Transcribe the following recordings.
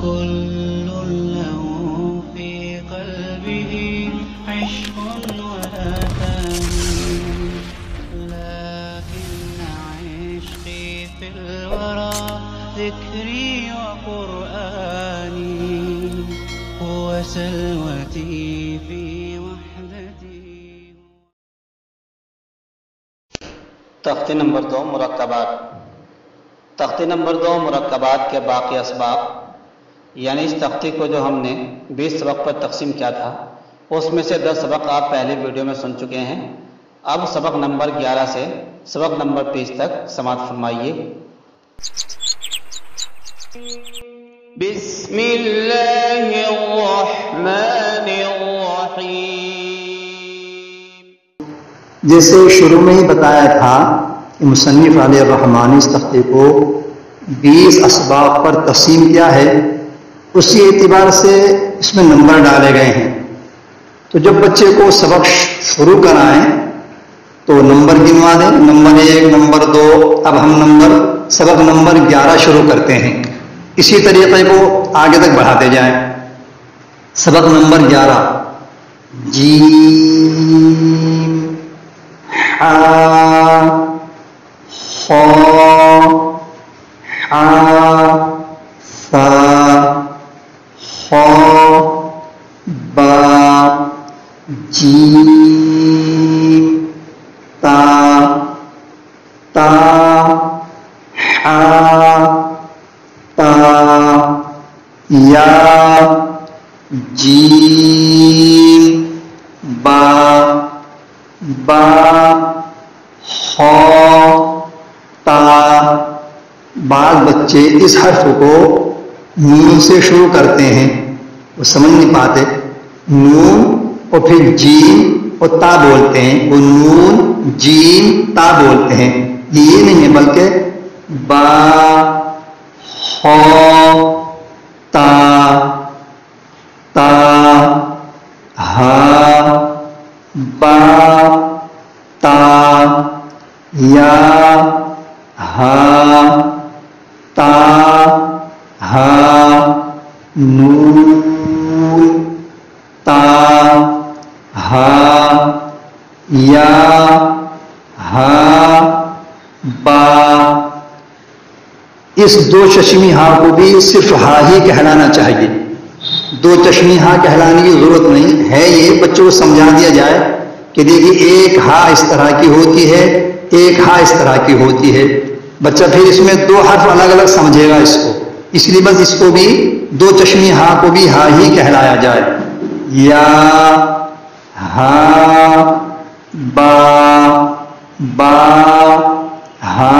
كل له في قلبه عشق ولا ثاني، لكن عشقي في الورى ذكري وقرآني، هو سلوتي في وحدتي. تختے نمبر 2 مرکبات. تختے نمبر 2 مرکبات کے باقی اسباق، یعنی اس تختے کو جو ہم نے 20 سبق پر تقسیم کیا تھا اس میں سے 10 سبق آپ پہلے ویڈیو میں سن چکے ہیں. اب سبق نمبر 11 سے سبق نمبر 30 تک سماعت فرمائیے. بسم اللہ الرحمن الرحیم. جیسے شروع میں ہی بتایا تھا کہ مصنف علیہ الرحمن اس تختے کو 20 اسباق پر تقسیم کیا ہے، اسی اعتبار سے اس میں نمبر ڈالے گئے ہیں. تو جب بچے کو سبق شروع کرائیں تو نمبر گنوا دیں، نمبر 1 نمبر 2. اب ہم سبق نمبر 11 شروع کرتے ہیں. اسی طریقے کو آگے تک بڑھاتے جائیں. سبق نمبر 11 جیم حا خا حا فا خا با جیم تا تا حا تا یا جیم با با خا تا. بعض بچے اس حرف کو نون سے شروع کرتے ہیں، وہ سمجھ نہیں پاتے. نون اور پھر جیم اور تا بولتے ہیں، وہ نون جیم تا بولتے ہیں. یہ نہیں ہے بلکہ با خا تا تا ہا با تا یا ہا تا ہا نون تا ہا یا ہا با. اس 2 چشمی ہا کو بھی صرف ہا ہی کہلانا چاہیے، 2 چشمی ہا کہلانے کی ضرورت نہیں ہے. یہ بچوں کو سمجھا دیا جائے کہ دیکھیے ایک ہا اس طرح کی ہوتی ہے، ایک ہا اس طرح کی ہوتی ہے. بچہ پھر اس میں 2 حرف الگ الگ سمجھے گا اس کو، اس لیے بس اس کو بھی 2 چشمی ہا کو بھی ہا ہی کہلایا جائے. یا ہا با با ہا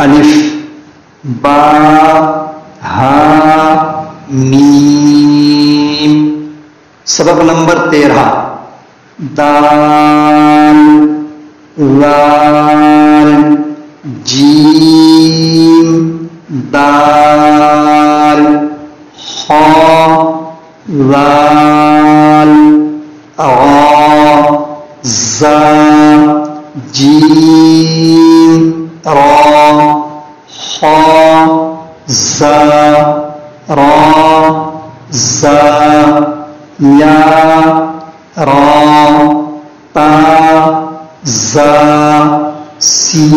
الف با ہا میم. سبق نمبر 13 دال لام جیم دال خا لال را زا جیم را خا زا را زا یا را تا زا سین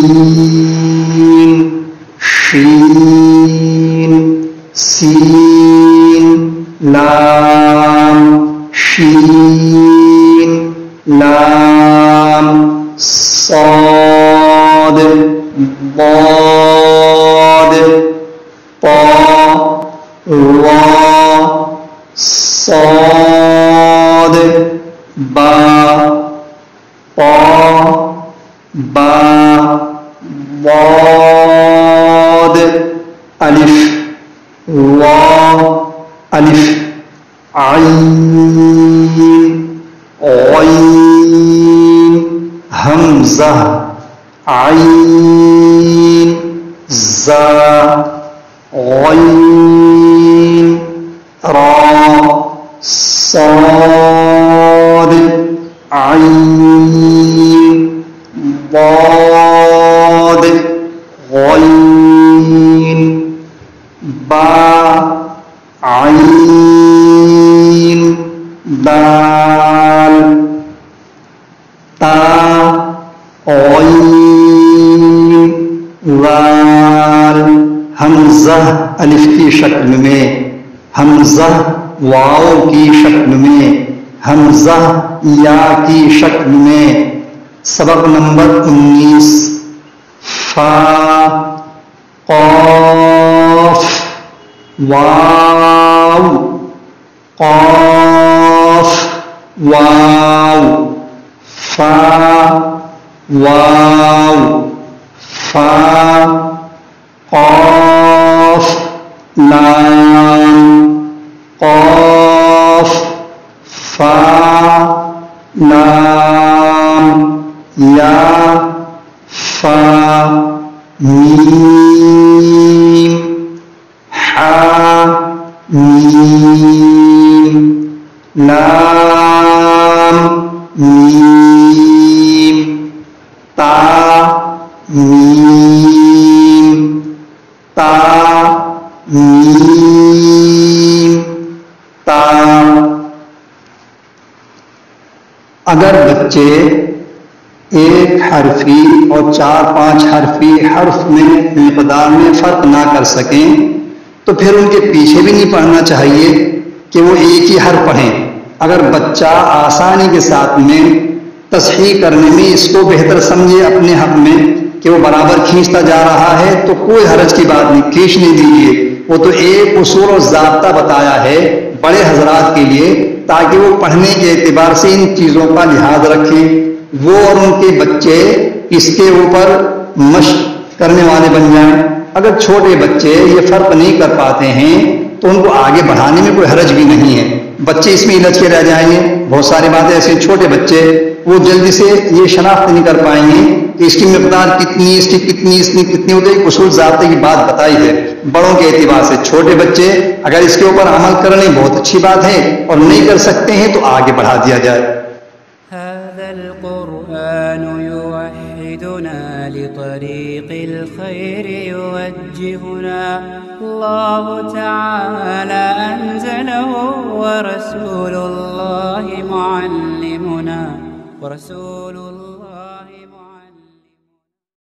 شین سین لام شین لام صاد ضاد طا را صاد با طا با ضاد الف واو الف عین غین حمزہ عین زا غین را صاد عین ضاد غین با عین دال تا عین وال حمزہ الف کی شکل میں، حمزہ واو کی شکل میں، حمزہ یا کی شکل میں۔ سبق نمبر 19 فا قاف واو قاف واو فا واو فا قاف لام قاف فا لام یا فا میم حا میم لام میم تا میم تا میم تا۔ اگر بچے ایک حرفی اور 4-5 حرفی حرف میں مقدار میں فرق نہ کر سکیں تو پھر ان کے پیچھے بھی نہیں پڑھنا چاہیے کہ وہ ایک ہی حرف پڑھیں۔ اگر بچہ آسانی کے ساتھ میں تصحیح کرنے میں اس کو بہتر سمجھے اپنے حق میں کہ وہ برابر کھینچتا جا رہا ہے تو کوئی حرج کی بات نہیں، کھینچنے دیجیے۔ وہ تو ایک اصول اور ضابطہ بتایا ہے بڑے حضرات کے لیے تاکہ وہ پڑھنے کے اعتبار سے ان چیزوں کا لحاظ رکھیں، وہ اور ان کے بچے اس کے اوپر مشق کرنے والے بن جائیں۔ اگر چھوٹے بچے یہ فرق نہیں کر پاتے ہیں تو ان کو آگے بڑھانے میں کوئی حرج بھی نہیں ہے، بچے اس میں الجھ کے رہ جائیں گے۔ بہت ساری باتیں ایسے چھوٹے بچے وہ جلدی سے یہ شناخت نہیں کر پائیں گے کہ اس کی مقدار کتنی، اس کی کتنی، اس کی کتنی، وہ تو ایک اصول ضابطے کی بات بتائی ہے بڑوں کے اعتبار سے۔ چھوٹے بچے اگر اس کے اوپر عمل کرنے بہت اچھی بات ہے اور نہیں کر سکتے ہیں تو آگے بڑھا دیا جائے۔ هذا القرآن يوحدنا لطريق الخير يوجهنا الله تعالى أنزله ورسول الله معلمنا ورسول